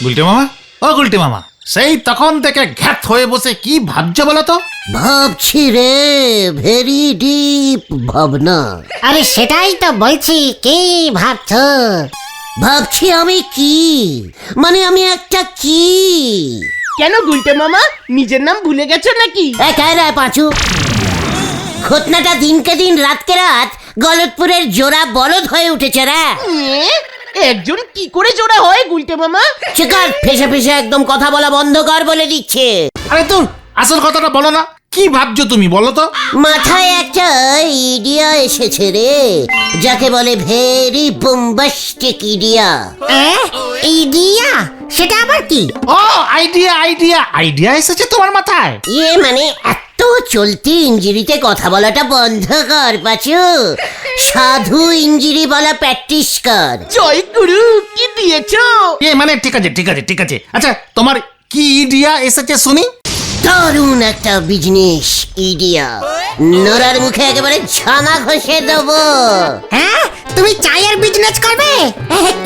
গুলটে মামা, ও গুলটে মামা, সেই তখন থেকে ঘ্যাত হয়ে বসে কি ভাবছো বলো তো? ভাবছি রে, ভেরি ডিপ ভাবনা। আরে সেটাই তো বলছি, কি ভাবছো? ভাবছি আমি কি, মানে আমি একটা কি। কেন গুলটে মামা, নিজের নাম ভুলে গেছো নাকি? একাই রায় পাঁচু, ঘটনাটা দিনকে দিন রাতকে রাত গলতপুরের জোড়া বলদ হয়ে উঠেছে রে। একজন কি করে জোড়া হয় গুলটে মামা? চিকার ফেসে ফেসে একদম কথা বলা বন্ধ কর বলে দিচ্ছে। আরে তোর আসল কথাটা বলো না, কি ভাবছো তুমি বলো তো? মাথায় একটা ইডিয়া এসেছে রে, যাকে বলে ভেরি বোম্বাস্টিক ইডিয়া। ইডিয়া? সেটা আবার কি? ও আইডিয়া আইডিয়া আইডিয়া এসেছে তোমার মাথায়? ইয়ে মানে এত চলতি ইঞ্জিরিতে কথা বলাটা বন্ধ কর পাচু, সাধু ইঞ্জিরি বলা প্র্যাকটিস কর। জয় গুরু, কি দিয়েছো? মানে ঠিক আছে ঠিক আছে ঠিক আছে, আচ্ছা তোমার কি আইডিয়া এসেছে শুনি? দারুণ একটা বিজনেস ইডিয়া, নোরার মুখে একেবারে ছানা ঘষে দেবো। হ্যাঁ, তুমি চায়ের বিজনেস করবে?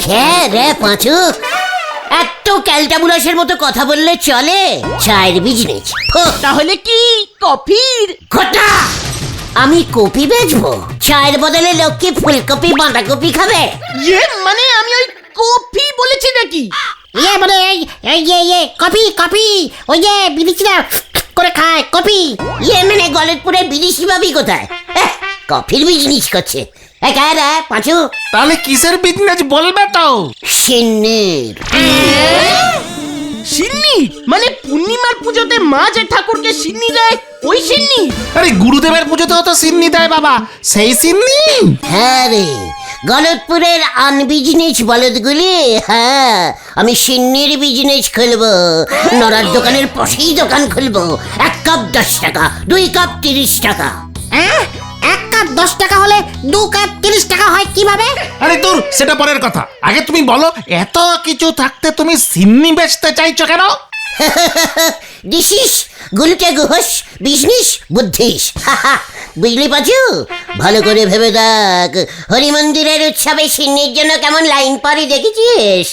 খেয়ে রে পাঁচু, এত ক্যালটাবুলাসের মতো কথা বললে চলে? চায়ের বিজনেস তাহলে কি কফির? ঘটা, আমি কপি বেচবো? চায়ের বদলে লোককে ফুলকপি বাঁধাকপি খাবে? মানে আমি ওই কফি বলেছি নাকি? ইয়ে মানে কপি কপি, ওই যে বিদেশিরা করে খায় কপি। ইয়ে মানে গলতপুরে বিদেশি ভাবি কোথায়? কফির বিজনেস করছে একা রে পাঁচু। তাহলে কিসের বিজনেস বলবে তো? সিন্নির। সিন্নি মানে পূর্ণিমার পুজোতে মা যে ঠাকুরকে সিন্নি দেয়, ওই সিন্নি? আরে গুরুদেবের পুজোতেও তো সিন্নি দেয় বাবা, সেই সিন্নি। হ্যাঁ রে, গলতপুরের আনবিজনেস বলদগুলি। হ্যাঁ, আমি সিন্নির বিজনেস খুলবো, নড়ার দোকানের পাশেই দোকান খুলবো। 1 কাপ 10 টাকা, 2 কাপ 30 টাকা। 1 কাপ 10 টাকা হলে 2 কাপ 30 টাকা হয় কিভাবে? আরে দূর, সেটা পরের কথা, আগে তুমি বলো এত কিছু থাকতে তুমি সিন্নি বেচতে চাইছো কেন? This is Gulte গুহস business বুদ্ধিস। বুঝলি পাচু, ভালো করে ভেবে দেখ, হরি মন্দিরের উৎসবে সিন্নির জন্য কেমন লাইন পড়ে দেখেছিস?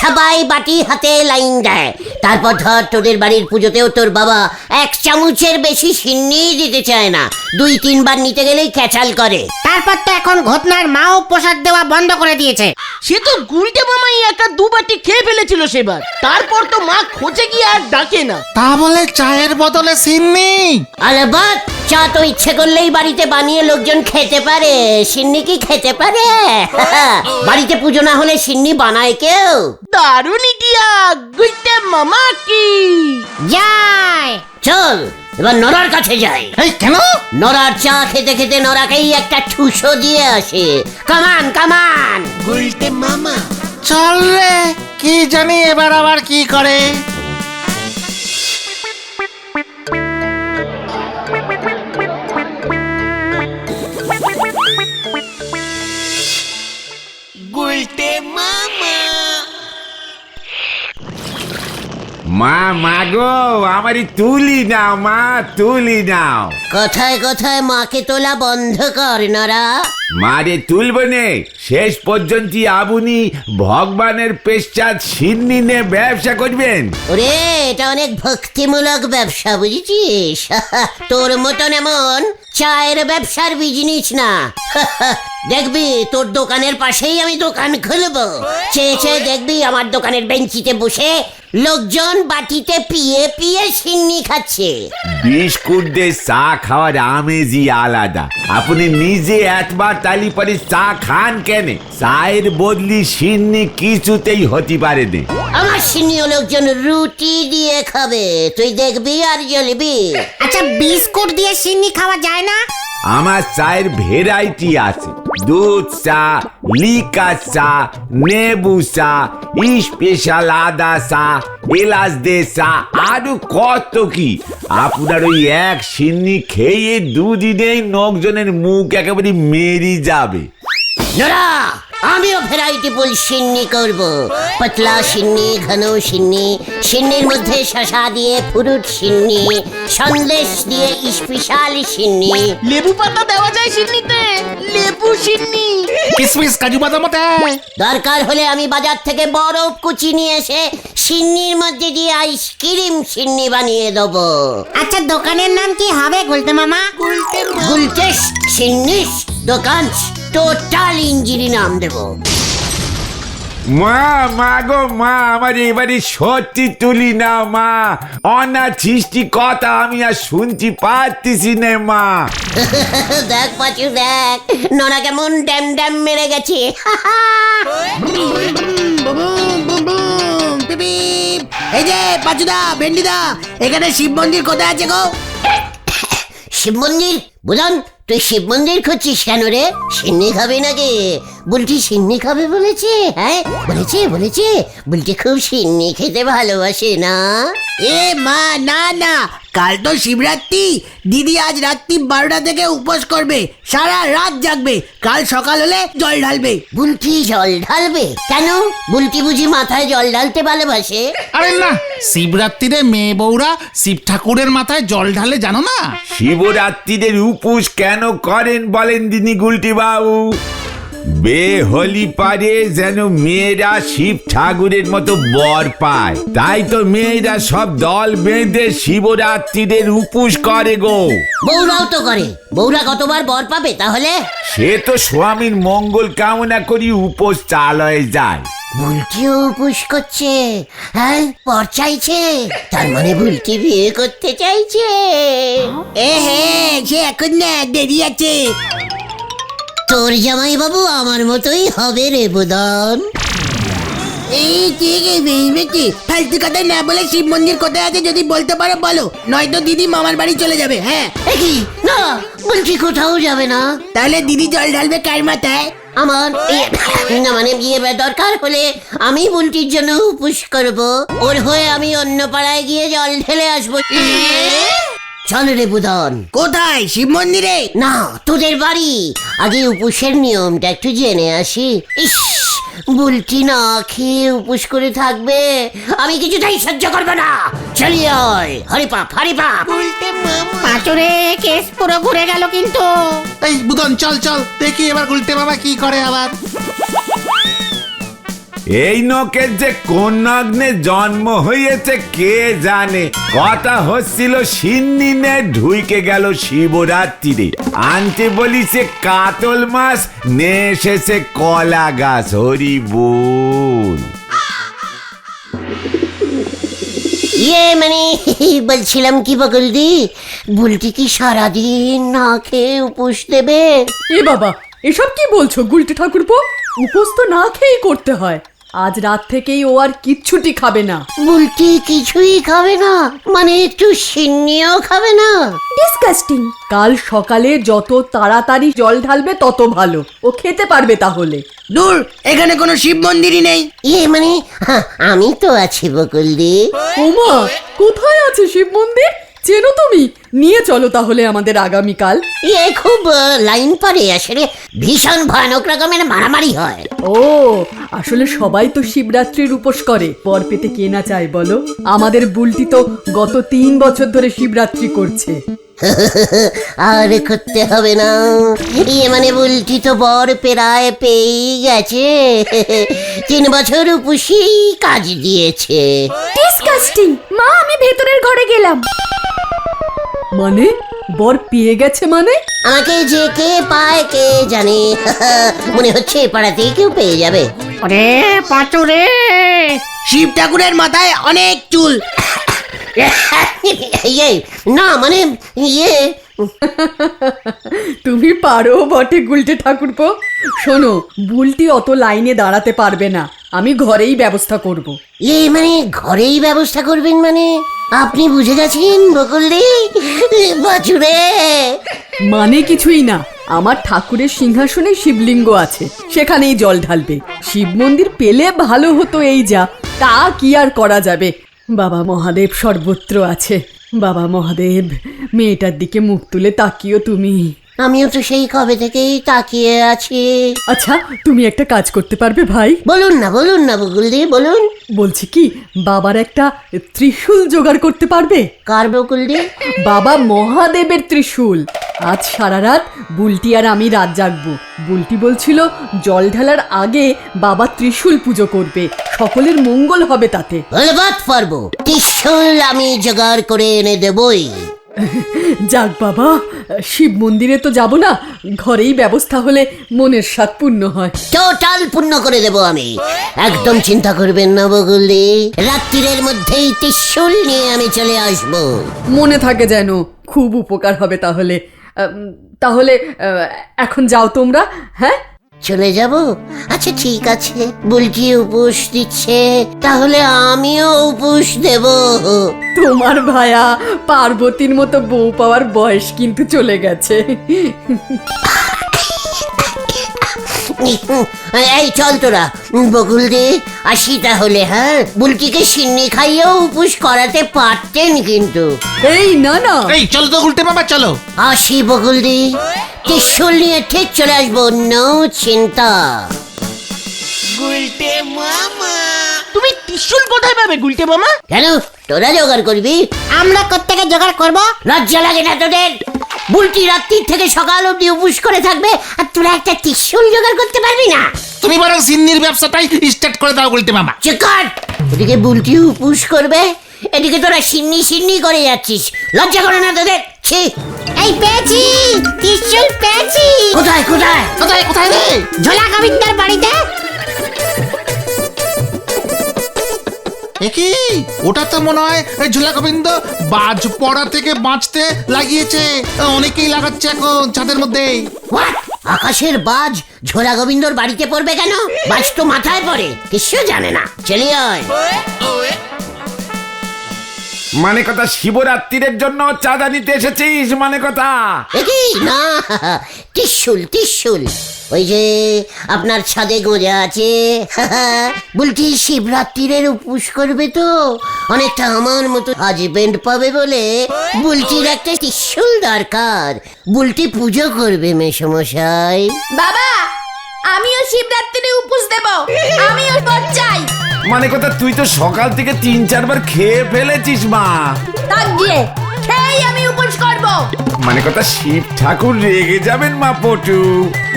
সবাই বাটি হাতে লাইন দেয়। তারপর ধর তোদের বাড়ির পুজোতেও তোর বাবা 1 চামচের বেশি সিন্নি দিতে চায় না, 2-3 বার নিতে গেলেই ক্যাচাল করে। তারপর তো এখন ঘটনার মাও প্রসাদ দেওয়া বন্ধ করে দিয়েছে। সে তো গুলটে মামাই একা 2 বাটি খেয়ে ফেলেছিল সেবার, তারপর তো মা খোঁজে গিয়ে আর ডাকে না। তা বলে চায়ের বদলে সিন্নি? আরে বাদ, চা তো ইচ্ছে করলেই বাড়িতে বানিয়ে লোকজন খেতে পারে, সিন্নি কি খেতে পারে? বাড়িতে পুজো না হলে সিন্নি বানায় কেউ? দারুণ ইডিয়া, গুলটে মামা কি যায়। চল এবার নরার কাছে যাই। এই কেন? নরার চা খেতে খেতে নরাকেই একটা ঠুসো দিয়ে আসে। কামান কামান। গুলটে মামা। চল রে, কি জানি এবার আবার কি করে। মা মাগো, আমারই তুলি নাও মা, তুলি নাও। কথায় কথায় মাকে তোলা বন্ধ কর নরা। মারে তুলব নে, শেষ পর্যন্ত আবুনি ভগবানের পেশ্চাৎ সিন্নি নে ব্যবসা করবেন। ওরে, এটা অনেক ভক্তিমূলক ব্যবসা, বুঝেছিস? তোর মতন এমন চায়ের ব্যবসার বিজনেস না। দেখবি তোর দোকানের পাশেই আমি দোকান খুলবো। চেয়ে চেয়ে দেখবি আমার দোকানের বেঞ্চিতে বসে লোকজন বাটিতে পিয়ে পিয়ে সিন্নি খাচ্ছে। বিস্কুট দিয়ে চা খাওয়ার আমেজই আলাদা। আপনি নিজে একবার তালি পরে চা খান কেন? চায়ের বদলি সিন্নি কিছুতেই হতে পারে না। আমার সিন্নিও লোকজন রুটি দিয়ে খাবে, তুই দেখবি আর জ্বলবি। আচ্ছা, বিস্কুট দিয়ে সিন্নি খাওয়া যায় না? আমার চায়ের ভেরাইটি আছে, দুধ চা, লিকা চা, নেবু চা, স্পেশাল আদা চা, এলাচ দে চা, আরো কত কি। আপনার ওই এক সিন্নি খেয়ে দুদিনেই লোকজনের মুখ একেবারে মেরি যাবে। নরা, আমিও ভ্যারাইটি ফুল সিন্নি করব। পাতলা সিন্নি, ঘন সিন্নি, সিন্নির মধ্যে শসা দিয়ে ফ্রুট সিন্নি, সন্দেশ দিয়ে স্পেশাল সিন্নি। লেবু পাতা দেওয়া যায় সিন্নিতে, লেবু সিন্নি। কিসমিস কাজু বাদাম দেয়। দরকার হলে আমি বাজার থেকে বরফ কুচি নিয়ে এসে সিন্নির মধ্যে দিয়ে আইসক্রিম সিন্নি বানিয়ে দেবো। আচ্ছা দোকানের নাম কি হবে গুলতে মামা? গুলটেস সিন্নিস দোকান, টোটাল ইঞ্জিনি নাম দেবো। মা মা গো মা, আমার এবারে সত্যি তুলি না মা, অনাছিষ্টি কথা আমি আর শুনতে পারতেছি না মা। দেখ পাচু দেখ, নোনা কেমন ড্যাম ড্যাম মেরে গেছে। এই যে পাচুদা, ভেন্ডিদা, এখানে শিব মন্দির কোথায় আছে গো? শিব মন্দির? বুধন, তুই শিব মন্দির খুঁজছিস কেন রে? সিন্নি খাবে নাকি? বুলটি সিন্নি খাবে বলেছে? হ্যাঁ বলেছে বলেছে, বুলটি খুব সিন্নি খেতে ভালোবাসে না? এ মা, না না, কাল তো শিবরাত্রি। দিদি আজ রাত্রি 12টা থেকে উপোস করবে, সারা রাত জাগবে, কাল সকাল হলে জল ঢালবে। বুলটি জল ঢালবে কেন? বুলটি বুঝি মাথায় জল ঢালতে ভালোবাসে? আরে না, শিবরাত্রিরে মেয়ে বউরা শিব ঠাকুরের মাথায় জল ঢালে, জানো না? শিবরাত্রিদের উপোস কেন করেন বলেন দিনি গুলটি বাবু? বেহলি পারে যেন মেয়েরা শিব ঠাকুরের মতো বর পায়, তাই তো মেয়েরা সব দল বেঁধে শিবরাত্রিদের উপোস করে গো। বউরাও তো করে, বউরা কতবার বর পাবে তাহলে? সে তো স্বামীর মঙ্গল কামনা করি উপোস চালয়ে যায়। বুলটিও উপোস করছে? হ্যাঁ, পর চাইছে, তার মানে বুলটি বিয়ে করতে চাইছে। এ হে, সে এখন না, দেরি আছে। তোর জামাই বাবু আমার মতোই হবে রে বুদন। এই ঠিক আছে, ফালতু কথা না বলে শিব মন্দির কোথায় আছে যদি বলতে পারো বলো, নয়তো দিদি মামার বাড়ি চলে যাবে। হ্যাঁ, কি না, বুলটি কোথাও যাবে না। তাহলে দিদি জল ঢালবে কার মাথায়? আমার না মানে বিয়ে দরকার হলে আমি বুলটির জন্য উপোস করব, ওর হয়ে আমি অন্য পাড়ায় গিয়ে জল ঢেলে আসবো। চল রে বুদন। কোথায়? শিব মন্দিরে? না, তোদের বাড়ি। আগে উপোসের নিয়মটা একটু জেনে আসি। ইস, বুলটি না খেয়ে উপোস করে থাকবে, আমি কিছুতেই সহ্য করবো না। চলি আয়, হরিপাপ হরিপাপ। পাঁচুরে কেস পুরো ঘুরে গেল কিন্তু। এই বুদন, চল চল দেখি এবার গুলটে বাবা কি করে আবার। এই নকের যে কোন নগ্নে জন্ম হয়েছে কে জানে। কথা হচ্ছিল সিন্নি নে ঢুইকে গেল শিবরাত্রিরে, আনতে বলিছে কাতল মাছ, নে এসেছে কলা গাছ। হরি বল। মানে বলছিলাম কি বকুলদি, বুলটি কি সারাদিন না খেয়ে উপোস দেবে? এ বাবা, এসব কি বলছো গুলটে ঠাকুরপো? উপোস তো না খেয়েই করতে হয়। আজ রাত থেকেই ও আর কিচ্ছুটি খাবে না। বুলটি কিছুই খাবে না? মানে একটু সিন্নিও খাবে না? ডিসকাস্টিং। কাল সকালে যত তাড়াতাড়ি জল ঢালবে তত ভালো, ও খেতে পারবে তাহলে। দূর, এখানে কোনো শিব মন্দিরই নেই। মানে আমি তো আছি বকুলদি। ওমা, কোথায় আছে শিব মন্দির? চেনো তুমি? নিয়ে চলো তাহলে আমাদের আগামীকাল। খুব লাইন পরে আসলে, ভীষণ ভয়ানক রকমের মারামারি হয়। ও, আসলে সবাই তো শিবরাত্রির উপোস করে, পর পেতে কে না চায় বলো? আমাদের বুলটি তো গত 3 বছর ধরে শিবরাত্রি করছে। আর করতে হবে না, মানে বুলটি তো বর পেরায় পেয়ে গেছে। 3 বছর উপসী কাজ দিয়েছে। ডিসকাস্টিং। মা, আমি ভেতরের ঘরে গেলাম। মানে বর পেয়ে গেছে মানে? আমাকে যে কে পায় কে জানে। মনে হচ্ছে পাড়াতেই কেউ পেয়ে যাবে। ওরে পাঁচুরে, শিব ঠাকুরের মাথায় অনেক চুল। না মানে তুমি পারো বটে গুলটে ঠাকুরপো। শোনো, বুলটি অত লাইনে দাঁড়াতে পারবে না, আমি ঘরেই ব্যবস্থা করব। মানে ঘরেই ব্যবস্থা করবেন মানে? আপনি বুঝে গেছেন বকুলদি বাছুরে? মানে কিছুই না, আমার ঠাকুরের সিংহাসনে শিবলিঙ্গ আছে, সেখানেই জল ঢালবে। শিব মন্দির পেলে ভালো হতো, এই যা, তা কি আর করা যাবে। বাবা মহাদেব সর্বত্র আছে। বাবা মহাদেব, মেয়েটার দিকে মুখ তুলে তাকিও তুমি। আমিও তো সেই কবে থেকেই তাকিয়ে আছি। আচ্ছা তুমি একটা কাজ করতে পারবে ভাই? বলুন না বকুলদি, বলুন। বলছি কি, বাবার একটা ত্রিশূল জোগাড় করতে পারবে? কার বকুলদি? বাবা মহাদেবের ত্রিশূল। আজ সারা রাত বুলটি আর আমি রাত জাগবো। বুলটি বলছিল জল ঢালার আগে বাবা ত্রিশূল পুজো করবে, সকলের মঙ্গল হবে তাতে। বলবাত পারবো, ত্রিশূল আমি জোগাড় করে এনে দেবই। যাক বাবা, শিব মন্দিরে তো যাব না, ঘরেই ব্যবস্থা হলে মনের স্বাদ পূর্ণ হয়। টোটাল পূর্ণ করে দেব আমি, একদম চিন্তা করবেন না বকুলদি। রাত্রির মধ্যেই ত্রিশূল নিয়ে আমি চলে আসব। মনে থাকে যেন, খুব উপকার হবে তাহলে। তাহলে এখন যাও তোমরা। হ্যাঁ, চলে যাব? আচ্ছা ঠিক আছে, বুলটি উপোস দিচ্ছে, তাহলে আমিও উপোস দেব। তোমার ভায়া পার্বতীর মতো বউ পাওয়ার বয়স কিন্তু চলে গেছে। এই চল তোরা, বকুলদি আসি তাহলে। হ্যাঁ, বুলটিকে সিন্নি খাইয়েও উপোস করাতে পারতেন কিন্তু। এই না না, এই চলো তো উল্টে মামা, চলো। আসি বকুলদি, ত্রিশূল নিয়ে ঠিক চলে আসবো, নো চিন্তা। তুমি ত্রিশূল কোথায় পাবে গুলটে মামা? কেন, তোরা জোগাড় করবি? আমরা কোত্থেকে জোগাড় করব? লজ্জা লাগে না তোদের? বুলটি রাত্রির থেকে সকাল অবধি উপোস করে থাকবে, আর তোরা একটা ত্রিশূল জোগাড় করতে পারবি না? তুমি বরং সিন্নির ব্যবসাটাই স্টার্ট করে দাও উল্টে মামা। চিকার, ওদিকে বুলটি উপোস করবে, এদিকে তোরা সিন্নি করে যাচ্ছিস। লজ্জা করে না তোদের? ছি! এই পেয়েছি, ত্রিশূল পেয়েছি। কোথায় কোথায়? কোথায় কোথায় রে? ঝোলা গোবিন্দার বাড়িতে। কি ওটা তো মনে হয় ঝোলা গোবিন্দ বাজ পড়া থেকে বাঁচতে লাগিয়েছে। অনেকেই লাগাচ্ছে এখন ছাদের মধ্যে। What? আকাশের বাজ ঝোলা গোবিন্দর বাড়িতে পড়বে কেন? বাজ তো মাথায় পড়ে, কিছু জানে না। চলি আয়। মানে কথা শিবরাত্রির জন্য চাঁদা নিতে এসেছিস? মানে কথা কি না, ত্রিশূল ওই যে আপনার ছাদে গোজা আছে। বলছি শিবরাত্রির উপোস করবে তো, অনেকটা আমার মতো হাজবেন্ড পাবে বলে বুলটির একটা ত্রিশূল দরকার। বুলটি পুজো করবে মেসমশাই। বাবা, আমিও শিবরাত্রিরে উপোস দেব, আমিও বর চাই। মানে কথা তুই তো সকাল থেকে 3-4 বার খেয়ে ফেলেছিস মা। তাক গিয়ে খেয়েই আমি উপোস করব। মানে কথা শিব ঠাকুর রেগে যাবেন মা পটু।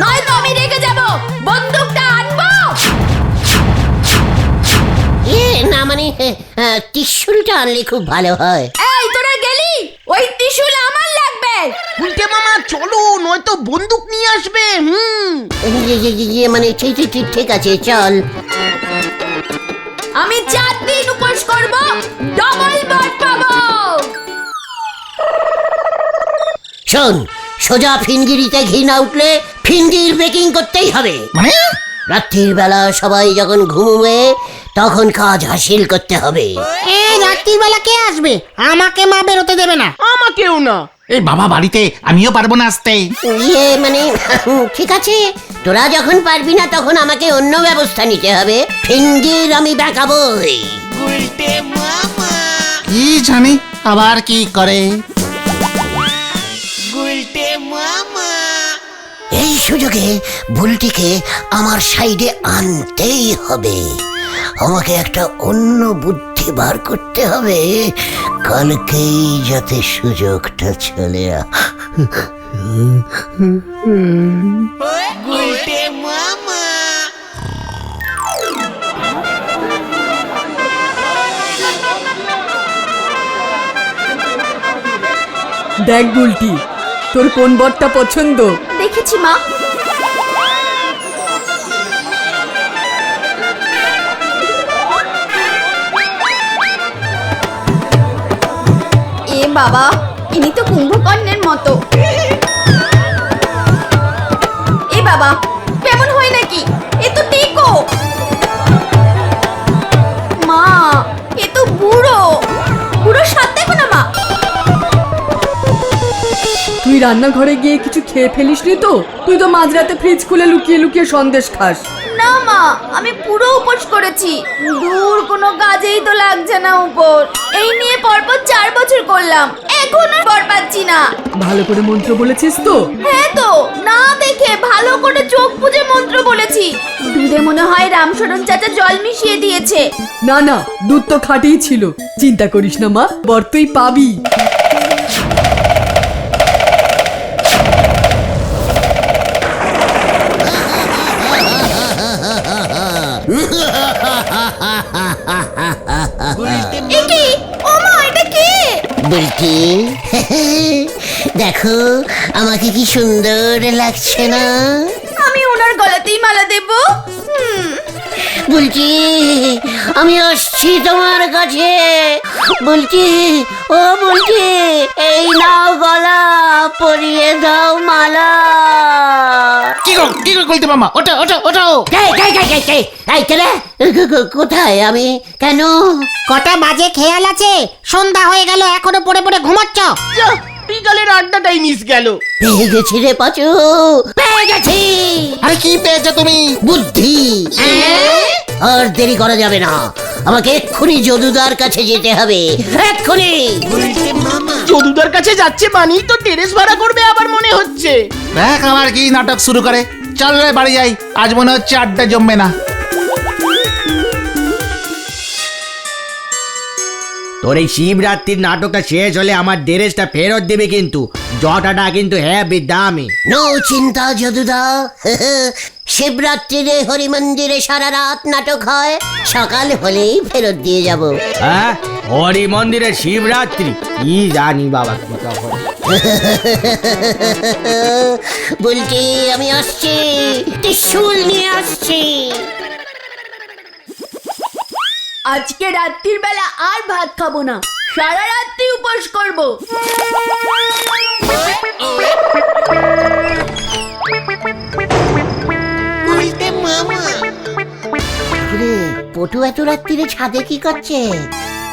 নয়তো আমি রেগে যাব, বন্দুকটা আনবো। না মানে ত্রিশূলটা আনলে খুব ভালো হয়। এই তোরা গেলি, ওই ত্রিশূল আমার লাগবে। গুলটে মামা চলো, নয়তো বন্দুক নিয়ে আসবে। মানে ঠিক আছে, চল। আমি 4 দিন উপোস করব, ডবল বর পাবো। শোন, সোজা ফিনগিরিতে ঘি না উঠলে ফিনগির বেকিং করতেই হবে। মানে রাত্রির বেলা সবাই যখন ঘুমবে তখন কাজ হাসিল করতে হবে। এই রাত্রির বেলা কে আসবে? আমাকে মা বেরোতে দেবে না। আমাকেও না। এই বাবা বাড়িতে, আমিও পারবো না আসতে। মানে ঠিক আছে, তোরা যখন পারবি না তখন আমাকে অন্য ব্যবস্থা নিতে হবে। ফিনগির আমি বেকাবই। কি জানি আবার কি করে। এই সুযোগে বুলটিকে আমার সাইডে আনতেই হবে। আমাকে একটা অন্য বুদ্ধি বার করতে হবে, কালকেই যাতে সুযোগটা চলে দেখ বুলটি, তোর কোন বরটা পছন্দ? দেখেছি মা। এ বাবা, ইনি তো কুম্ভকর্ণের মতো। এ বাবা, কেমন হয় নাকি? এ তো টেকো। মা, এ তো বুড়ো। বুড়োর সাথে দেখো না মা। তুই রান্নাঘরে গিয়ে কিছু খেয়ে ফেলিস নি তো? তুই তো মাঝরাতে ফ্রিজ খুলে লুকিয়ে লুকিয়ে সন্দেশ খাস। না মা, আমি পুরো উপোস করেছি। দূর কোনো কাজেই তো লাগছে না উপোস। এই নিয়ে পরপর 4 বছর করলাম, এখন আর বর পাচ্ছি না। ভালো করে মন্ত্র বলেছিস তো? হ্যাঁ তো, না দেখে ভালো করে চোখ বুজে মন্ত্র বলেছি। দুধে মনে হয় রামশরণ চাচা জল মিশিয়ে দিয়েছে। না না, দুধ তো খাঁটিই ছিল। চিন্তা করিস না মা, বর তুই পাবি। একি ও মা, এটা কি? বলছি দেখো আমাকে কি সুন্দর লাগছে না? আমি ওনার গলাতেই মালা দেব। বলছি আমি আসছি তোমার কাছে। বলছি ও বলছি, এই নাও গলা, পরিয়ে দাও মালা। কি গো কইতে মামা, ওটা ওটা ওটাও। এই কেরে? কোথায় আমি? কেন? কটা বাজে খেয়াল আছে? সন্ধ্যা হয়ে গেল, এখনো পড়ে পড়ে ঘুমাচ্ছ? বিকালের আড্ডাটাই মিস গেল। পেয়ে গেছি রে পাচু, পেয়ে গেছি। আরে কি পেয়েছো তুমি? বুদ্ধি। আর দেরি করা যাবে না, আমাকে এক্ষুনি যদুদার কাছে যেতে হবে, এক্ষুনি। যদুদার কাছে যাচ্ছে মানেই তো টেরেস ভাড়া করবে আবার মনে হচ্ছে। দেখ আমার কি নাটক শুরু করে। চল রে বাড়ি যাই, আজ মনে হচ্ছে আড্ডা জমবে না। তোর এই শিবরাত্রির নাটকটা শেষ হলে আমার ড্রেসটা ফেরত দেবে, কিন্তু জটাটা কিন্তু হেবি দামি। নো চিন্তা যদুদা, শিবরাত্রিরে হরি মন্দিরে সারা রাত নাটক হয়, সকাল হলেই ফেরত দিয়ে যাব। হ্যাঁ, হরি মন্দিরে শিবরাত্রি কি জানি বাবা কি খবর। বলছি আমি আসছি, ত্রিশূল নিয়ে আসছি। আজকে রাত্রির বেলা আর ভাত খাবো না, সারা রাত্রি উপোস করব। রে পটু এত রাত্রিরে ছাদে কি করছে?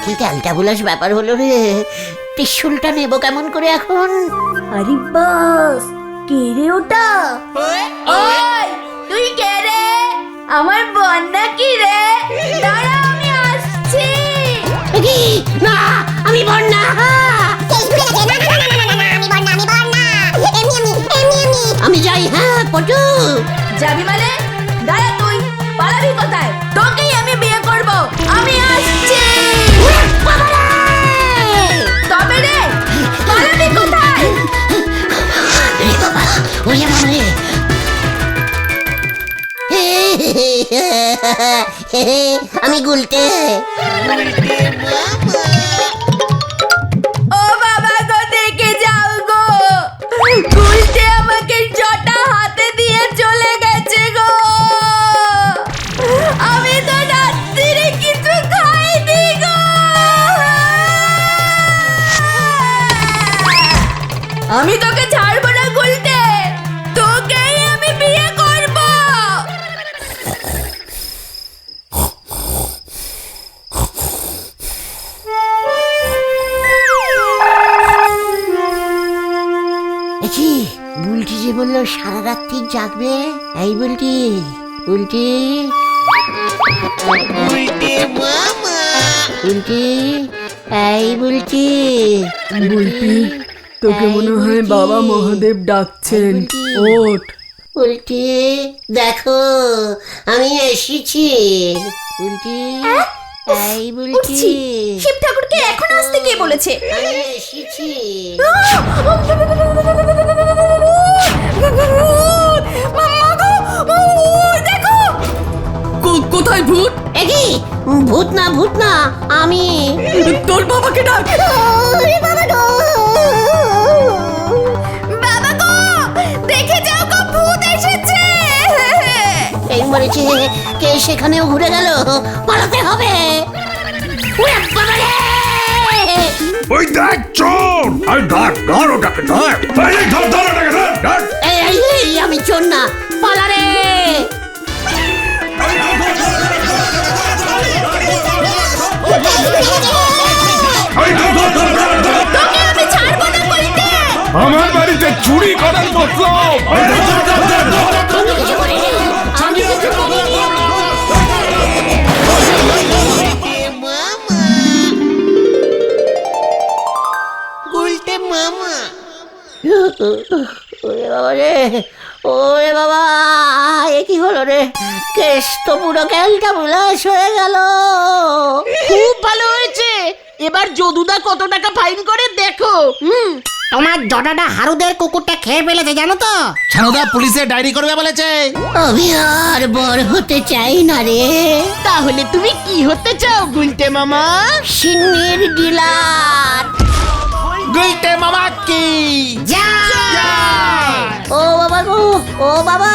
কি ক্যালটাবুলাস ব্যাপার হলো রে। ত্রিশূলটা নেব কেমন করে এখন? আরে বাস, কে রে ওটা? ওই তুই কে রে? আমার বন্যা কি রে? দাঁড়া আমি আসছি। কি? না আমি বন্যা। আমি যাই। হ্যাঁ পটু। যাবি মানে? দাঁড়া, তুই পালাবি কোথায়? তোকেই আমি বিয়ে করব। আমি আসছি। তবে রে, পালাবি কোথায়? ওরে বাবা রে। আমি গুলতে। ও বাবা গো, দেখে যাও গো, গুলটে আমাকে জটা হাতে দিয়ে চলে গেছে গো। আমি তো রাত্রিরে কিছু খাইনি গো। আমি তোকে ছাড়বো না গুলটে, তোকেই আমি বিয়ে করব। কি বুলটি যে বললো সারা রাত্রি জাগবে? এই বুলটি, বুলটি, বুলটি, এই বুলটি। বুলটি, তোকে মনে হয় বাবা মহাদেব ডাকছেন, ওঠ। বুলটি দেখো আমি এসেছি। বুলটি, এই বুলটি, উঠছি। শিব ঠাকুরকে এখন আসতে কে বলেছে? আমি এসেছি। কোথায় ভূত? একই ভূত না, ভূত না, আমি। তোর বাবাকে ডাক। বাবা গো, দেখে যাও গো, ভূত এসেছে। এই মরেছে, কে সেখানেও ঘুরে গেল, পালাতে হবে। ওরে বাবা রে! ওই দেখ চোর! আরে ধর ধর ওটাকে ধর! এই ধর ধর ওটাকে ধর! ধর! এই আমি চোর না, পালা রে! তোকে আমি ছাড়বো না বলতে। আমার বাড়িতে চুরি করার মতলব! আমি কিছু করিনি, আমি কিছু করিনি। ওরে বাবা রে, ওরে বাবা, এ কি হলো রে? কেস তো পুরো ক্যালটা বুলাস হয়ে গেল। খুব ভালো হয়েছে। এবার যদুদা কত টাকা ফাইন করে দেখো। তোমার জটাটা হারুদের কুকুরটা খেয়ে ফেলেছে জানো তো। ছানুদা পুলিশে ডায়েরি করবে বলেছে। আমি আর বড় হতে চাই না রে, তাহলে তুমি কি হতে চাও গুলটে মামা? সিন্নির ডিলার। গুলটে মামা কি ও বাবা গো, ও বাবা।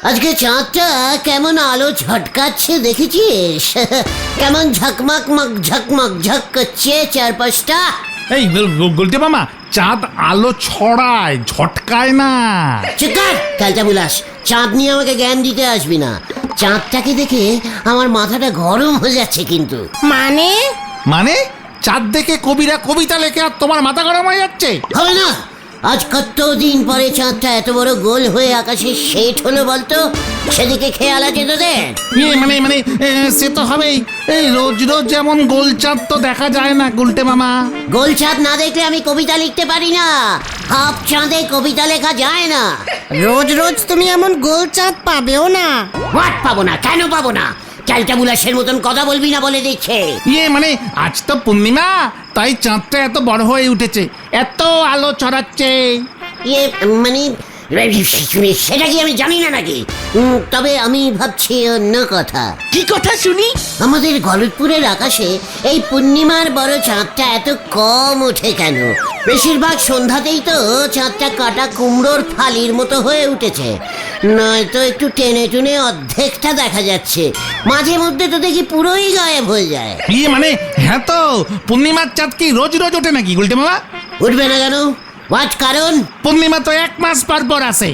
আজকে চাঁদটা কেমন আলো ঝটকাচ্ছে দেখেছিস? কেমন ঝকমক ঝকমক ঝক করছে চারপাশটা। এই গুলটে মামা, চাঁদ আলো ছড়ায়, ঝটকায় না। চিৎকার ক্যালটা বুলাস, চাঁদ নিয়ে আমাকে জ্ঞান দিতে আসবি না। চাঁদটাকে দেখে আমার মাথাটা গরম হয়ে যাচ্ছে কিন্তু। মানে মানে চাঁদ দেখে কবিরা কবিতা লেখে আর তোমার মাথা গরম হয়ে যাচ্ছে? হবে না, আজ কতদিন পরে চাঁদটা এত বড় গোল হয়ে আকাশে সেট হলো বলতো? সেদিকে খেয়াল আছে তোদের? মানে সে তো হবেই। এই রোজ রোজ যেমন গোল চাঁদ তো দেখা যায় না গুলটে মামা। গোল চাঁদ না দেখলে আমি কবিতা লিখতে পারি না। হাফ চাঁদে কবিতা লেখা যায় না। রোজ রোজ তুমি এমন গোল চাঁদ পাবেও না। হোয়াট পাবো না? কেন পাবো না? ক্যালটা বুলাসের মতন কথা বলবি না বলে দিচ্ছে। মানে আজ তো পূর্ণিমা, তাই চাঁদটা এত বড় হয়ে উঠেছে, এত আলো ছড়াচ্ছে। মানে সেটা কি আমি জানি না নাকি? তবে আমি ভাবছি অন্য কথা। কি কথা শুনি? আমাদের গলতপুরের আকাশে এই পূর্ণিমার বড় চাঁদটা এত কম ওঠে কেন? বেশিরভাগ সন্ধ্যাতেই তো চাঁদটা কাটা কুমড়োর ফালির মতো হয়ে উঠেছে, নয়তো একটু টেনে টুনে অর্ধেকটা দেখা যাচ্ছে, মাঝে মধ্যে তো দেখি পুরোই গায়েব হয়ে যায়। মানে হ্যাঁ তো, পূর্ণিমার চাঁদ কি রোজ রোজ ওঠে নাকি গুলটে মামা? উঠবে না কেন? হোয়াট কারণ? পূর্ণিমা তো 1 মাস পর পর আসে।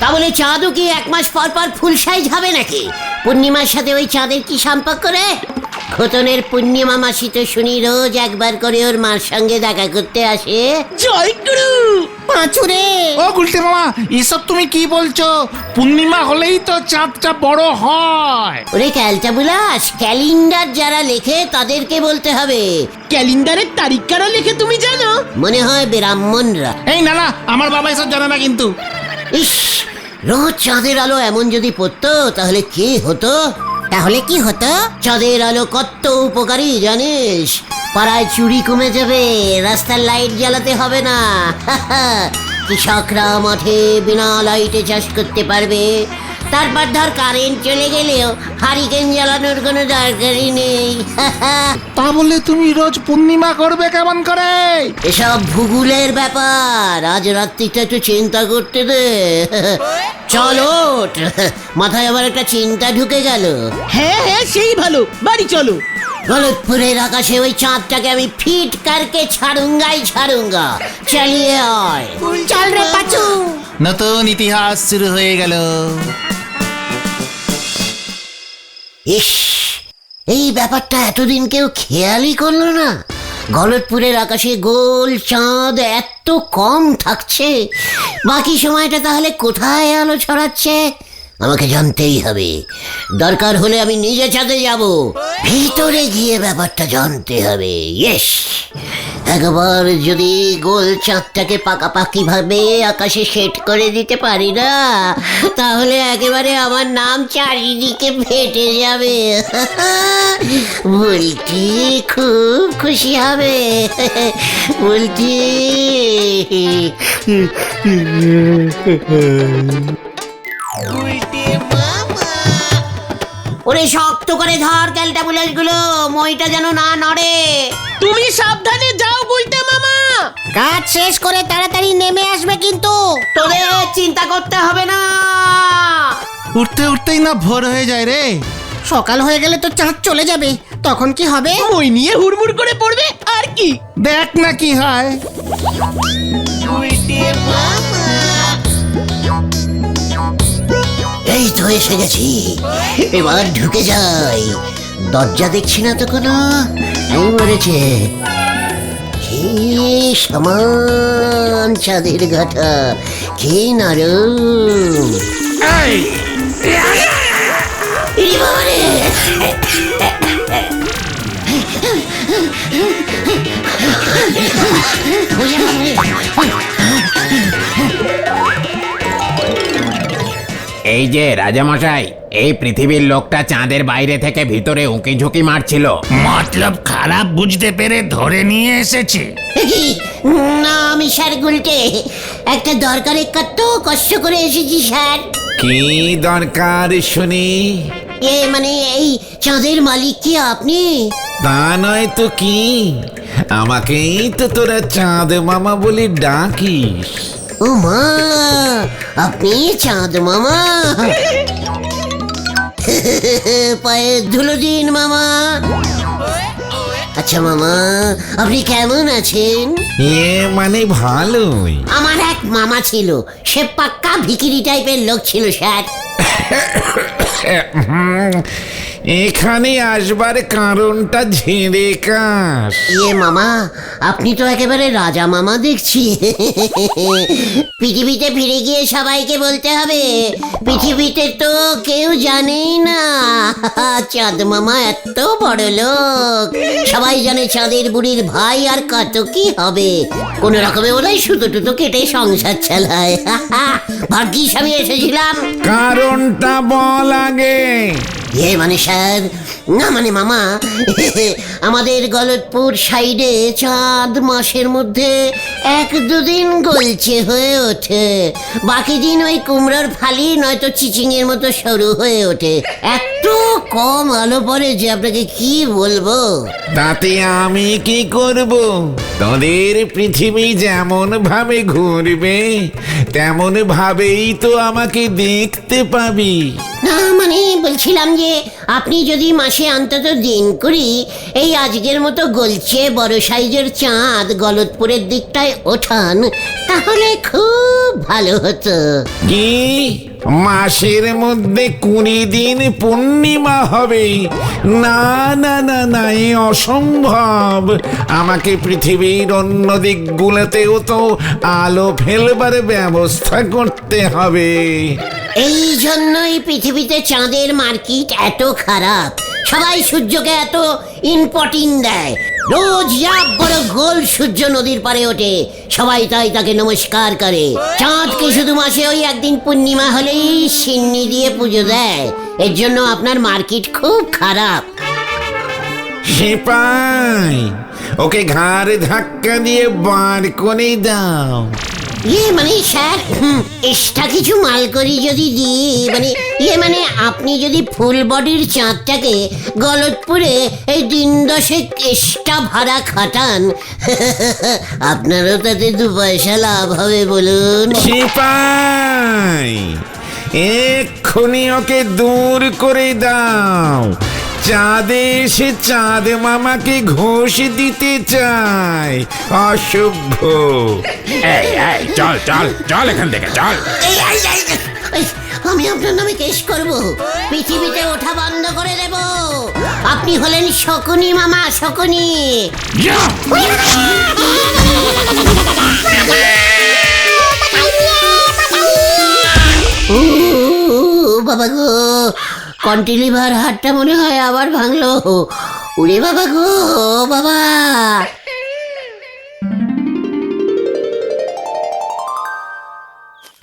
তা বলে চাঁদও কি 1 মাস পর পর ফুল সাইজ হবে নাকি? পূর্ণিমার সাথে ওই চাঁদের কি সম্পর্ক রে? খোতনের পূর্ণিমা মাসি তো শুনি রোজ একবার করে ওর মার সঙ্গে দেখা করতে আসে। জয় গুরু পাঁচুরে ও গুলটে মামা, এসব তুমি কি বলছো? পূর্ণিমা হলেই তো চাঁদটা বড় হয়। ওরে ক্যালটা বুলাস, ক্যালেন্ডার যারা লেখে তাদেরকে বলতে হবে। ক্যালেন্ডারের তারিখ কারা লেখে তুমি জানো? মনে হয় ব্রাহ্মণরা। এই না না, আমার বাবা এসব জানে না কিন্তু। ইস, রোজ চাঁদের আলো এমন যদি পড়তো তাহলে কি হতো? তাহলে কি হতো? চাঁদের আলো কত উপকারী জানিস? পাড়ায় চুরি কমে যাবে, রাস্তার লাইট জ্বালাতে হবে না, কৃষকরা মাঠে বিনা লাইটে চাষ করতে পারবে। তারপর ধর কারেন্ট চলে গেলেও হারিকেন জ্বালানোর কোনো দরকারই নেই। তা বলে তুমি রোজ পূর্ণিমা করবে কেমন করে? এসব ভূগোলের ব্যাপার, আজ রাত্রিটা একটু চিন্তা করতে দে। চলো, মাথায় আবার একটা চিন্তা ঢুকে গেল। হ্যাঁ হ্যাঁ, সেই ভালো, বাড়ি চলো। গলতপুরের আকাশে ওই চাঁদটাকে আমি ফিট করকে ছাড়ুঙ্গা। চালিয়ে আয়। চল রে পাঁচু। নতুন ইতিহাস শুরু হয়ে গেল। ইস, এই ব্যাপারটা এতদিন কেউ খেয়ালই করলো না। গলতপুরের আকাশে গোল চাঁদ এত কম থাকছে, বাকি সময়টা তাহলে কোথায় আলো ছড়াচ্ছে? আমাকে জানতেই হবে। দরকার হলে আমি নিজে চাঁদে যাব, ভিতরে গিয়ে ব্যাপারটা জানতে হবে। ইয়েস, একবার যদি গোল চাঁদটাকে পাকাপাকি ভাবে আকাশে সেট করে দিতে পারি না, তাহলে একেবারে আমার নাম চারিদিকে ফেটে যাবে। বলটি খুব খুশি হবে। বলটি ওরে শক্ত করে ধর ক্যালটা বুলাস গুলো, মইটা যেন না নড়ে। তুমি সাবধানে যাও গুলটে মামা। কাজ শেষ করে তাড়াতাড়ি নেমে আসবে কিন্তু। তোদের চিন্তা করতে হবে না। উঠতে উঠতেই না ভোর হয়ে যায় রে। সকাল হয়ে গেলে তো চাঁদ চলে যাবে, তখন কি হবে? মই নিয়ে হুড়মুড় করে পড়বে আর কি। দেখ না কি হয়। এই তো এসে গেছি, এবার ঢুকে যাই। দরজা দেখছি না তো কোনো, এই মরেছে। কি সমান চাঁদের ঘাটা, কি নরম। ইরি বাবারে! এই যে রাজামশাই, এই পৃথিবীর লোকটা চাঁদের বাইরে থেকে ভিতরে উঁকি ঝুঁকি মারছিল। মতলব খারাপ বুঝতে পেরে ধরে নিয়ে এসেছে। না আমি স্যার গুলটে, একটা দরকারে কত কষ্ট করে এসেছি স্যার। কি দরকার শুনি? মানে এই চাঁদের মালিক কি আপনি? তা নয় তো কি, আমাকেই তো তোরা চাঁদ মামা বলে ডাকিস। ও মা, আপনি চাঁদ মামা? পায়ে ধুলো দিন মামা। আচ্ছা মামা, আপনি কেমন আছেন? মানে ভালোই। আমার এক মামা ছিল, সে পাক্কা ভিকিরি টাইপের লোক ছিল স্যার। এখানে আসবার কারণটা ঝেড়ে কাশ। মামা, আপনি তো একেবারে রাজা মামা দেখছি। পৃথিবীতে ফিরে গিয়ে সবাইকে বলতে হবে, পৃথিবীতে তো কেউ জানেই না চাঁদ মামা এত বড় লোক। সবাই জানে চাঁদের বুড়ির ভাই আর কত কি হবে, কোন রকমে বলে সুতো টুতো কেটে সংসার চালায়। ভাগ্যিস আমি এসেছিলাম। কারণটা বল আগে। মানে স্যার, না মানে মামা, আমাদের গলতপুর সাইডে চাঁদ মাসের মধ্যে 1-2 দিন গলছে হয়ে ওঠে, বাকি দিন ওই কুমড়োর ফালি নয়তো চিচিংয়ের মতো সরু হয়ে ওঠে। এত কম আলো পড়ে যে আপনাকে কি বলবো। তাতে আমি কি করব? তোদের পৃথিবী যেমন ভাবে ঘুরবে তেমন ভাবেই তো আমাকে দেখতে পাবি। না মানে বলছিলাম যে আপনি যদি মাসে অন্তত দিন করি এই আজকের মতো গলছে বড় সাইজের চাঁদ গলতপুরের দিকটায় ওঠান, তাহলে খুব ভালো হতো। কি মাসের মধ্যে 20 দিন পূর্ণিমা হবে? না না না না, এ অসম্ভব। আমাকে পৃথিবীর অন্য দিকগুলোতেও তো আলো ফেলবার ব্যবস্থা করতে হবে। এই জন্যই পৃথিবীতে চাঁদের মার্কেট এত খারাপ, সবাই সূর্যকে এত ইম্পর্টেন্স দেয়। রোজ বড় গোল সূর্য নদীর পারে ওঠে, সবাই তাই তাকে নমস্কার করে। চাঁদকে শুধু মাসে ওই একদিন পূর্ণিমা হলেই সিন্নি দিয়ে পুজো দেয়। এর জন্য আপনার মার্কেট খুব খারাপ। সিপাই, ওকে ঘাড়ে ধাক্কা দিয়ে বার করে দাও। মানে স্যার, এক্সট্রা কিছু মাল করি যদি দিই, মানে আপনি যদি ফুল বডির চাঁদটাকে গলতপুরে এই 10 এক্সট্রা ভাড়া খাটান, আপনারও তাতে 2 পয়সা লাভ হবে বলুন। সিপাই, এক্ষুনি ওকে দূর করে দাও। চাঁদে এসে চাঁদ মামাকে ঘুষ দিতে চায়, অসভ্য। চল চল চল এখান থেকে চল। আমি আপনার নামে কেস করব, পৃথিবীতে ওঠা বন্ধ করে দেব। আপনি হলেন শকুনি মামা, শকুনি। বাবা গো, কন্টিলিভার হাটটা মনে হয় আবার ভাঙলো। উড়ে বাবা গো বাবা।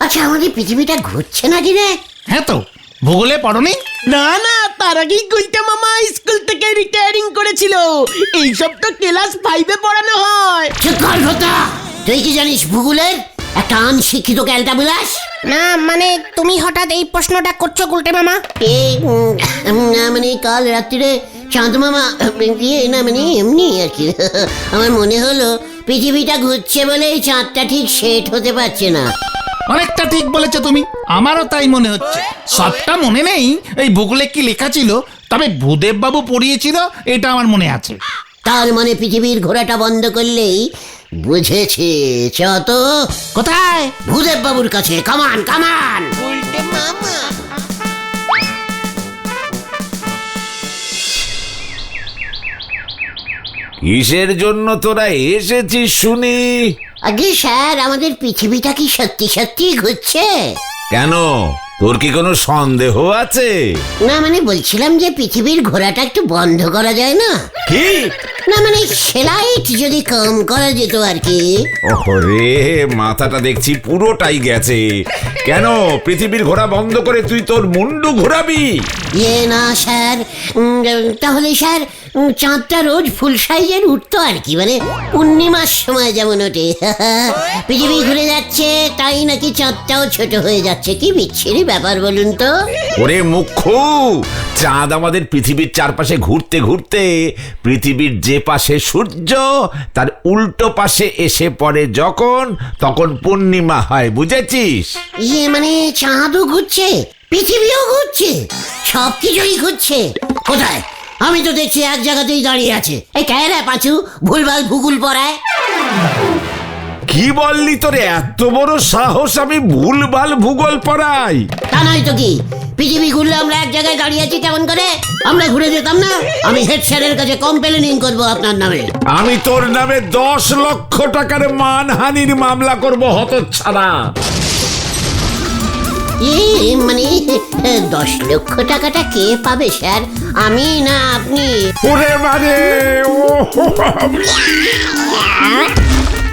আচ্ছা, আমাদের পৃথিবীটা ঘুরছে নাকি রে? হ্যাঁ তো, ভূগোলে পড়নি? না না, তার আগেই গুলটে মামা স্কুল থেকে রিটায়ারিং করেছিল। এইসব তো ক্লাস 5-এ পড়ানো হয়। চুপ কর ভোতা, তুই কি জানিস ভূগোলের? একটা আনশিক্ষিত ক্যালটা বুলাস। না মানে তুমি হঠাৎ এই প্রশ্নটা করছো গুলটে মামা? এই মানে কাল রাত্রিরে চাঁদ মামা, না মানে এমনি আর কি, আমার মনে হলো পৃথিবীটা ঘুরছে বলে এই চাঁদটা ঠিক সেট হতে পারছে না। অনেকটা ঠিক বলেছো তুমি, আমারও তাই মনে হচ্ছে। সবটা মনে নেই এই ভূগোলে কি লেখা ছিল, তবে ভূদেব বাবু পড়িয়েছিল এটা আমার মনে আছে। তার মানে পৃথিবীর ঘোরাটা বন্ধ করলেই বুঝেছি। চত কোথায়? ভূদেব বাবুর কাছে। কামান কামান। কিসের জন্য তোরা এসেছিস শুনি? আগে স্যার, আমাদের পৃথিবীটা কি সত্যি সত্যি ঘুরছে? কেন, তোর কি কোনো সন্দেহ আছে? না মানে বলছিলাম যে পৃথিবীর ঘোরাটা একটু বন্ধ করা যায় না? কি? না মানে সেলাইট যদি কম করা যেত আর কি। ওরে মাথাটা দেখছি পুরোটাই গেছে। কেন পৃথিবীর ঘোরা বন্ধ করে তুই তোর মুন্ডু ঘোরাবি? না স্যার, তাহলে স্যার চাঁদটা রোজ ফুল সাইজের উঠতো আর কি, মানে পূর্ণিমার সময় যেমন ওঠে। পৃথিবী ঘুরে যাচ্ছে তাই নাকি চাঁদটাও ছোট হয়ে যাচ্ছে। কি বিচ্ছিরি ব্যাপার বলুন তো। ওরে মুখ্যু, চাঁদ আমাদের পৃথিবীর চারপাশে ঘুরতে ঘুরতে পৃথিবীর যে পাশে সূর্য তার উল্টো পাশে এসে পড়ে যখন, তখন পূর্ণিমা হয়, বুঝেছিস? মানে চাঁদও ঘুরছে, পৃথিবীও ঘুরছে, সবকিছুই ঘুরছে। কোথায়? আমি তো দেখছি এক জায়গাতেই দাঁড়িয়ে আছে। এই কে পাঁচু ভুলভাল ভূগোল পড়ায়? কি বললি? তোর এত বড় সাহস আমি ভুলভাল ভূগোল পড়াই? তা নয় তো কি, পৃথিবী ঘুরলে আমরা এক জায়গায় দাঁড়িয়ে আছি কেমন করে? আমরা ঘুরে যেতাম না? আমি হেড স্যারের কাছে কমপ্লেনিং করবো আপনার নামে। আমি তোর নামে 10 লক্ষ টাকার মানহানির মামলা করব হতচ্ছাড়া। মানে 10 লক্ষ টাকাটা কে পাবে স্যার, আমি না আপনি? ওরে মানে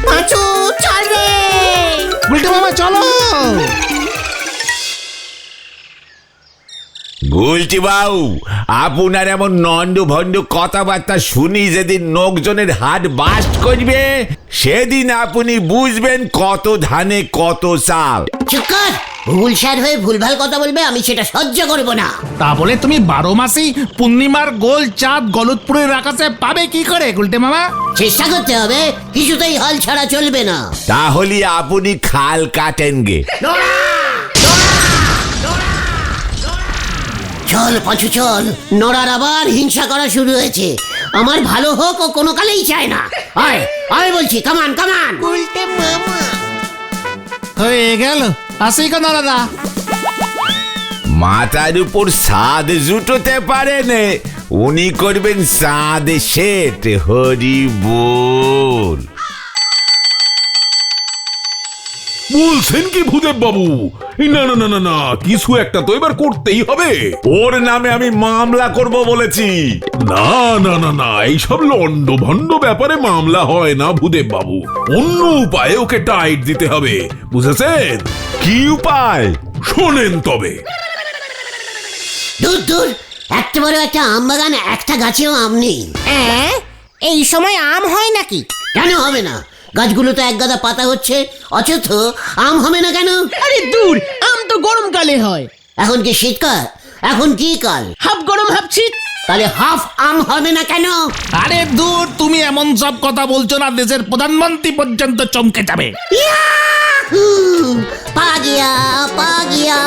পাঁচু চল রে। গুলটে মামা চলো। গুলটি বাবু, আপনার এমন নন্ডু ভন্ডু কথাবার্তা শুনি যেদিন লোকজনের হাট বাস্ট করবে সেদিন আপনি বুঝবেন কত ধানে কত চাল। চুপ কর, ভুল স্যার হয়ে ভুলভাল কথা বলবে, আমি সেটা সহ্য করব না। তা বলে তুমি 12 মাসই পূর্ণিমার গোল চাঁদ গলতপুরের আকাশে পাবে কি করে গুলটে মামা? চেষ্টা করতে হবে, কিছুতেই হাল ছাড়া চলবে না। তাহলে আপনি খাল কাটেন গে। চল পাঁচু চল, নড়ার আবার হিংসা করা শুরু হয়েছে। আমার ভালো হোক ও কোনো কালেই চায় না। আয় আয় বলছি, কামান কামান। হয়ে গেল, আসি কেন দাদা? মাথার উপর সাদ জুটোতে পারেন, উনি করবেন সাদ শেঠ। হরি বল। বলছেন কি ভূদেব বাবু? না না না না না, কিছু একটা তো এবার করতেই হবে। ওর নামে আমি মামলা করব বলেছি। না না না না, এইসব লন্ড ভন্ড ব্যাপারে মামলা হয় না ভূদেব বাবু। অন্য উপায়ে ওকে টাইট দিতে হবে, বুঝেছেন? কি উপায়? শোনেন তবে। দূর দূর, এত বড় একটা আম বাগান, একটা গাছেও আম নেই। এই সময় আম হয় নাকি? কেন হবে না? গাছগুলো তো এক গাদা পাতা হচ্ছে, অথচ আম হবে না কেন? আরে দূর, আম তো গরমকালে হয়। এখন কি শীতকাল? এখন কি কাল? হাফ গরম হাফ শীত। তাহলে হাফ আম হবে না কেন? আরে দূর, তুমি এমন সব কথা বলছো না, দেশের প্রধানমন্ত্রী পর্যন্ত চমকে যাবে। ইয়াহু! পা গিয়া পা গিয়া।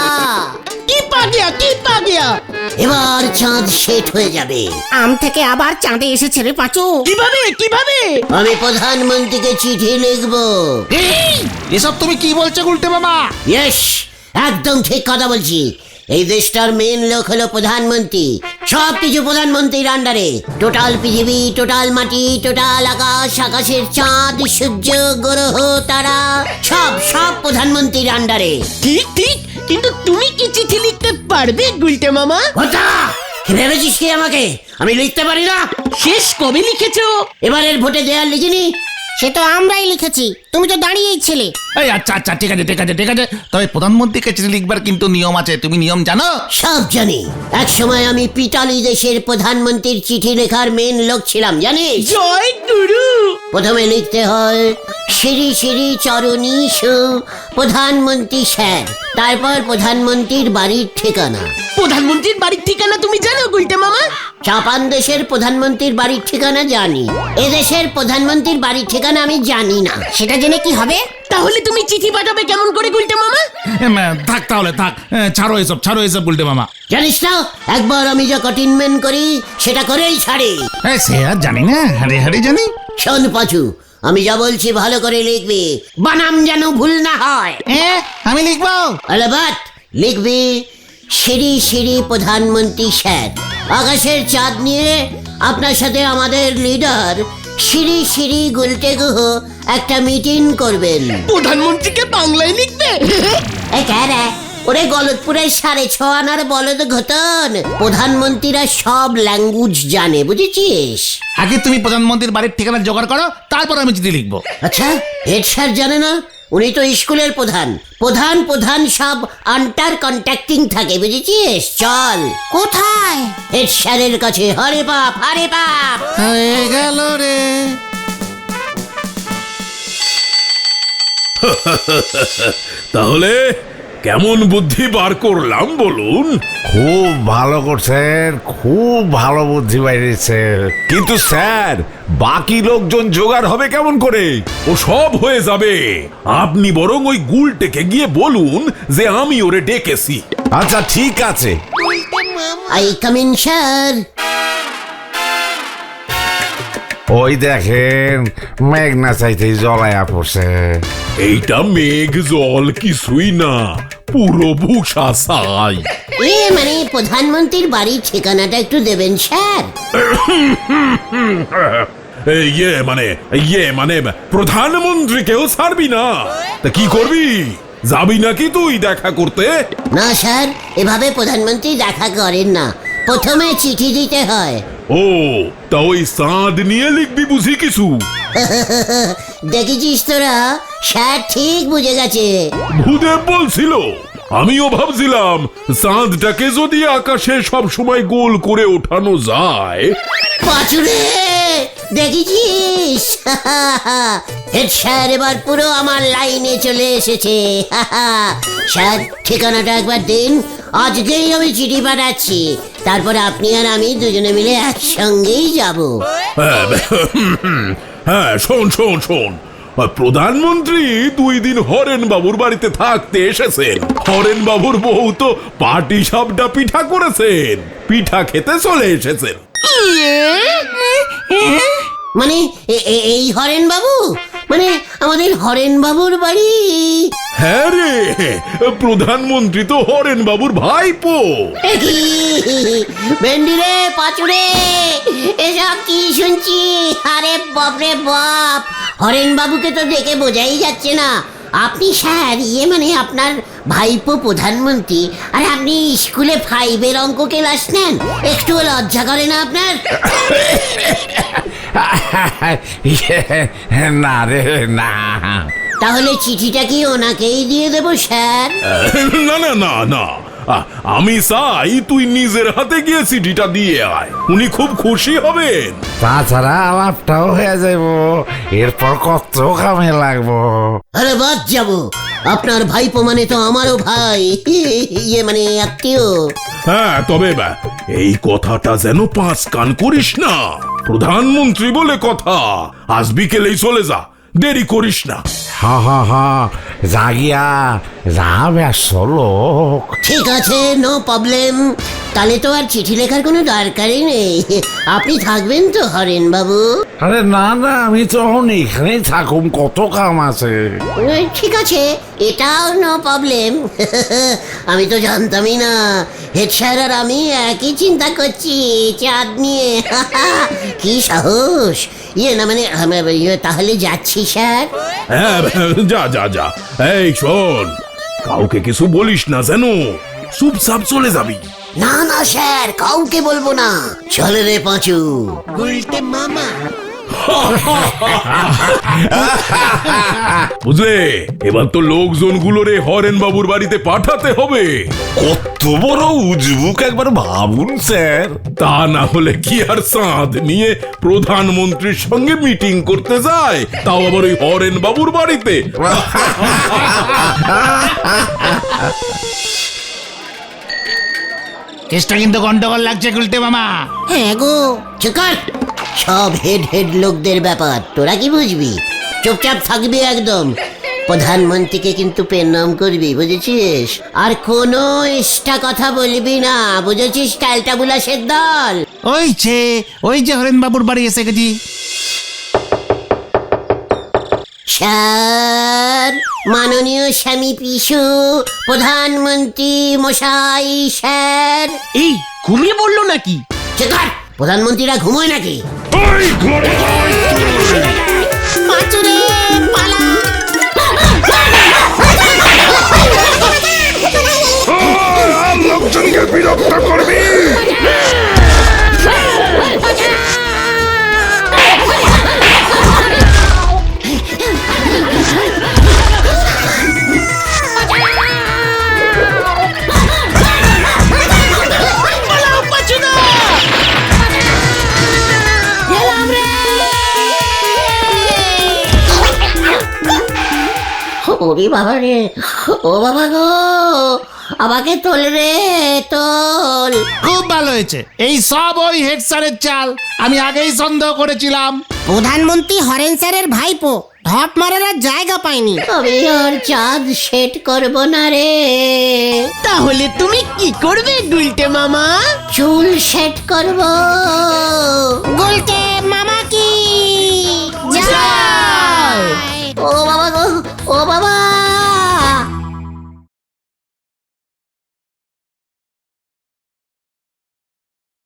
কি পা গিয়া, কি পা গিয়া? এবার চাঁদ সেট হয়ে যাবে। আম থেকে আবার চাঁদে এসেছে রে পাঁচু। কিভাবে কিভাবে? আমি প্রধানমন্ত্রীকে চিঠি লিখবো। এসব তুমি কি বলছো গুলটে মামা? ইয়েস, একদম ঠিক কথা বলছি। এই দেশটার মেন লোক হলো প্রধানমন্ত্রী। সব কিছু প্রধানমন্ত্রীর আন্ডারে। টোটাল পৃথিবী, টোটাল মাটি, টোটাল আকাশ, আকাশের চাঁদ, সূর্য, গ্রহ, তারা, সব সব প্রধানমন্ত্রীর আন্ডারে। ঠিক ঠিক, কিন্তু তুমি কি চিঠি লিখতে পারবে গুলটে মামা? ওটা কি ভেবেছিস কি আমাকে আমি লিখতে পারি না? শেষ কবে লিখেছো? এবারের ভোটে দেয়ার লিখিনি। সে তো আমরাই লিখেছি, তুমি তো দাঁড়িয়েই ছিলে। এই আচ্ছা আচ্ছা, ঠিক আছে ঠিক আছে ঠিক আছে, তবে প্রধানমন্ত্রীকে চিঠি লিখবার কিন্তু নিয়ম আছে, তুমি নিয়ম জানো? সব জানি। এক সময় আমি পিটালি দেশের প্রধানমন্ত্রীর চিঠি লেখার মেন লোক ছিলাম, জানিস? জয় গুরু। প্রথমে লিখতে হয় শ্রী শ্রী চরণীশু প্রধানমন্ত্রী স্যার, তারপর প্রধানমন্ত্রীর বাড়ির ঠিকানা। প্রধানমন্ত্রীর বাড়ির ঠিকানা তুমি জানো গুলটে মামা? জাপান দেশের প্রধানমন্ত্রীর বাড়ির ঠিকানা জানি, এদেশের প্রধানমন্ত্রীর বাড়ির ঠিকানা আমি জানি না। সেটা জেনে কি হবে? তাহলে তুমি চিঠি পাঠাবে কেমন করে গুলটে মামা? থাক তাহলে থাক, ছাড়ো এসব গুলটে মামা। জানিস না, একবার আমি যা কঠিনমেন্ট করি সেটা করেই ছাড়ি। সে আর জানি না, হারে হারে জানি। শোন পাঁচু, আমি যা বলছি ভালো করে লিখবি, বানাম যেন ভুল না হয়। আমি লিখবো। আলাবাত লিখবি শ্রী শ্রী প্রধানমন্ত্রী স্যার, আকাশের চাঁদ নিয়ে আপনার সাথে আমাদের লিডার শ্রী শ্রী গুলটে গুহ একটা মিটিং করবেন। প্রধানমন্ত্রীকে বাংলায় লিখবে? এ কারা ওরে গলতপুরের 6.5 আনার বলদ ঘটন, প্রধানমন্ত্রীরা সব ল্যাঙ্গুয়েজ জানে, বুঝেছিস? আগে তুমি প্রধানমন্ত্রীর বাড়ির ঠিকানা জোগাড় করো, তারপর আমি চিঠি লিখবো। আচ্ছা, হেড স্যার জানে না? উনি তো স্কুলের প্রধান। প্রধান সব আন্টার কন্ট্যাক্টিং থাকে, বুঝেছিস? চল। কোথায়? হেড স্যারের কাছে। হরে বাপ, হরে বাপ। হয়ে গেল রে। তাহলে কেমন বুদ্ধি বার করলাম বলুন? খুব ভালো করছেন, খুব ভালো বুদ্ধি বাইরেছে। কিন্তু স্যার, বাকি লোকজন জোগাড় হবে কেমন করে? ও সব হয়ে যাবে। আপনি বরং ওই গুলটেকে গিয়ে বলুন যে আমি ওরে ডেকেছি। আচ্ছা ঠিক আছে। I come in sir. ওই দেখেন, মেঘনা চাইতেই জলায়া পড়ছে। এইটা মেঘ জল কিছুই না, পুরো ভূষা ছাই। মানে প্রধানমন্ত্রীর বাড়ির ঠিকানাটা একটু দেবেন স্যার? ইয়ে মানে প্রধানমন্ত্রীকেও ছাড়বি না? তা কি করবি? যাবি নাকি তুই দেখা করতে? না স্যার, এভাবে প্রধানমন্ত্রী দেখা করেন না, প্রথমে চিঠি দিতে হয়। ও, তা ওই চাঁদ নিয়ে লিখবি বুঝি কিছু? দেখেছিস তোরা, স্যার ঠিক বুঝে গেছে। ভূদেব বলছিল, আমিও ভাবছিলাম চাঁদটাকে যদি আকাশে সব সময় গোল করে ওঠানো যায়। পাচুরে, দেখেছিস? হেড স্যার এবার পুরো আমার লাইনে চলে এসেছে। স্যার, ঠিকানাটা একবার দিন, আজকেই আমি চিঠি পাঠাচ্ছি। তারপরে আপনি আর আমি দুজনে মিলে একসঙ্গেই যাব। হ্যাঁ, শোন শোন শোন, প্রধানমন্ত্রী 2 দিন হরেন বাবুর বাড়িতে থাকতে এসেছেন। হরেন বাবুর বউ তো পাটি সাপটা পিঠা করেছেন, পিঠা খেতে চলে এসেছেন। মানে এই হরেন বাবু, মানে আমাদের হরেন বাবুর বাড়ি? হ্যাঁ রে, প্রধানমন্ত্রী তো হরেন বাবুর ভাইপো। ভেন্ডি রে, পাচুরে, এসব কি শুনছি? আরে বাপরে বাপ, হরেন বাবুকে তো দেখে বোঝাই যাচ্ছে না। আপনি স্যার, মানে আপনার ভাইপো প্রধানমন্ত্রী, আর আপনি স্কুলে 5-এর অঙ্ক ক্লাস নেন, একটু লজ্জা করে না আপনার? না রে, না। তাহলে চিঠিটা কি ওনাকেই দিয়ে দেবো স্যার? না না না না, আমি চাই তুই নিজের হাতে গিয়ে চিঠিটা দিয়ে আয়, উনি খুব খুশি হবেন। তাছাড়া আলাপটাও হয়ে যাব, এরপর কত কামে লাগবো। আরে বাদ যাবো, আপনার ভাইপো মানে তো আমারও ভাই, মানে আত্মীয়। হ্যাঁ, তবে এই কথাটা যেন 5 কান করিস না। প্রধানমন্ত্রী বলে কথা, আজ বিকেলেই চলে যা, দেরি করিস না। হা জাগিয়া যা ব্যস্ত লোক। ঠিক আছে, নো প্রবলেম। তাহলে তো আর চিঠি লেখার কোনো দরকারই নেই। আপনি থাকবেন তো হরেন বাবু? আরে না না, আমি তো এখানেই থাকুম, কত কাম আছে। ঠিক আছে, এটাও নো প্রবলেম। আমি তো জানতামই না হেড স্যার আর আমি একই চিন্তা করছি চাঁদ নিয়ে। কি সাহস! না মানে তাহলে যাচ্ছি স্যার। হ্যাঁ, যা যা যা। এই শোন, কাউকে কিছু বলিস না যেন, চুপচাপ চলে যাবি। না না স্যার, কাউকে বলবো না। চলে রে পাঁচু। বুঝলে, এবার তো লোকজনগুলোরে হরেন বাবুর বাড়িতে পাঠাতে হবে। কত বড় উজবুক একবার ভাবুন স্যার। তা না হলে কি আর চাঁদ নিয়ে প্রধানমন্ত্রীর সঙ্গে মিটিং করতে যায়, তাও আবার ওই হরেন বাবুর বাড়িতে। কেসটা কিন্তু গন্ডগোল লাগছে গুলটে মামা। হ্যাঁ গো, চুকার। সব হেড লোকদের ব্যাপার, তোরা কি বুঝবি? চুপচাপ থাকবি একদম। প্রধানমন্ত্রীকে কিন্তু প্রণাম করবি, বুঝেছিস? আর কোনো এক্সট্রা কথা বলবি না, বুঝেছিস? টালটা বুলাসের দল। ওই যে হরেন বাবুর বাড়ি এসে গেছি। স্যার, মাননীয় স্বামী পিসু, প্রধানমন্ত্রী মশাই স্যার। এই ঘুমিয়ে পড়লো নাকি? চুকার, প্রধানমন্ত্রীরা ঘুমোয় নাকি? পাঁচুরে, পালা! ওরে বাবা রে, ও বাবা গো, আমাকে তোল রে, তোল। খুব ভালো হয়েছে, এই সব ওই হেড স্যারের চাল, আমি আগেই সন্দেহ করেছিলাম। প্রধানমন্ত্রী হরেন স্যারের ভাইপো ঢপ মারার আর জায়গা পায়নি। আমি আর চাঁদ সেট করব না রে, তাহলে তুমি কি করবে গুলটে মামা? চুল সেট করব। গুলটে মামা কি যা!